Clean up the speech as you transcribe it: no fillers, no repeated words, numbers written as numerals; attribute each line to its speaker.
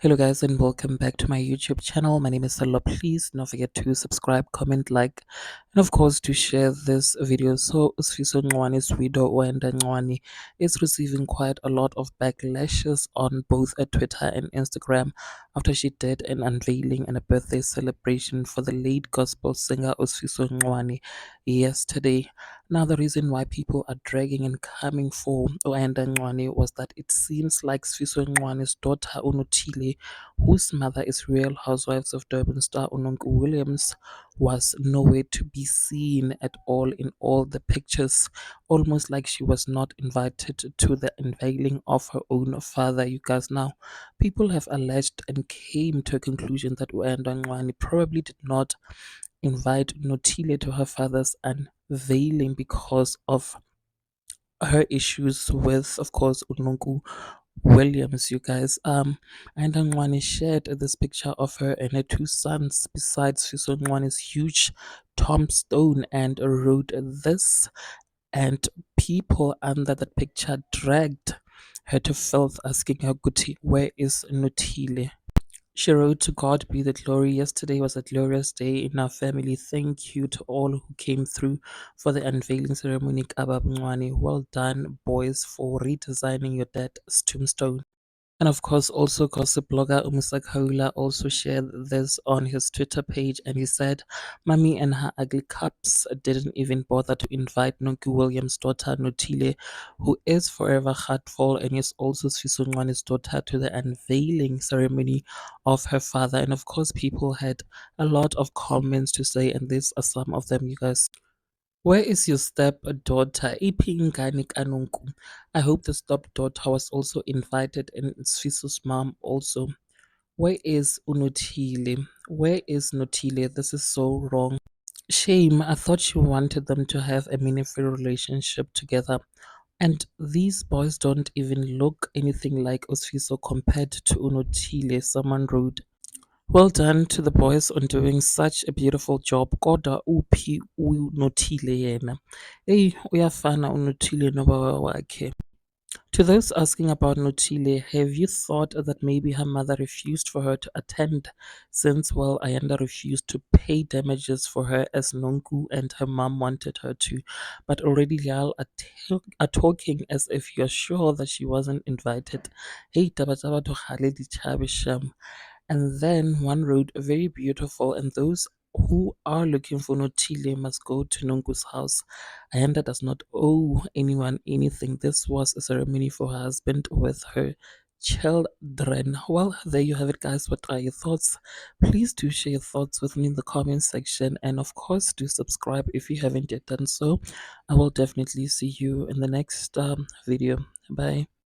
Speaker 1: Hello guys and welcome back to my YouTube channel. My name is Salo. Please don't forget to subscribe, comment, like, and of course to share this video. So Sifiso Ncwane's widow Wenda Ncwane is receiving quite a lot of backlashes on both Twitter and Instagram after she did an unveiling and a birthday celebration for the late gospel singer Sifiso Ncwane yesterday. Now, the reason why people are dragging and coming for Wenda Ncwane was that it seems like Sifiso Ncwane's daughter Unothile, whose mother is Real Housewives of Durban star Unonku Williams, was nowhere to be seen at all in all the pictures, almost like she was not invited to the unveiling of her own father. You guys, now people have alleged and came to a conclusion that Wenda Ncwane probably did not invite Notile to her father's unveiling because of her issues with, of course, Unonku Williams, you guys. And Ncwane shared this picture of her and her two sons besides Fiso Ncwane's huge tombstone and wrote this, and people under that picture dragged her to filth, asking her, Guti, where is Notile? She wrote, to God be the glory. Yesterday was a glorious day in our family. Thank you to all who came through for the unveiling ceremony. Kabab Ncwane. Well done, boys, for redesigning your dad's tombstone. And of course, also gossip blogger Umusa Kaula also shared this on his Twitter page, and he said, Mummy and her ugly cups didn't even bother to invite Nonku Williams' daughter Notile, who is forever heartful and is also Sisungwane's daughter, to the unveiling ceremony of her father. And of course, people had a lot of comments to say, and these are some of them, you guys. Where is your stepdaughter? Iphi ingane kaNonku? I hope the stepdaughter was also invited and Sfiso's mom also. Where is Unothile? Where is Notile? This is so wrong. Shame. I thought she wanted them to have a meaningful relationship together. And these boys don't even look anything like Osfiso compared to Unothile, someone wrote. Well done to the boys on doing such a beautiful job. Kodwa uphi uNothile yena? Hey, uyafana uNothile nobaba wakhe. To those asking about Notile, have you thought that maybe her mother refused for her to attend, since, well, Ayanda refused to pay damages for her as Nonku and her mom wanted her to, but already Lial are talking as if you're sure that she wasn't invited. Hey, taba to khale ditjhabe sham. And then one wrote, very beautiful, and those who are looking for Notile must go to Nonku's house. Ayanda does not owe anyone anything. This was a ceremony for her husband with her children. Well, there you have it, guys. What are your thoughts? Please do share your thoughts with me in the comment section. And of course, do subscribe if you haven't yet done so. I will definitely see you in the next video. Bye.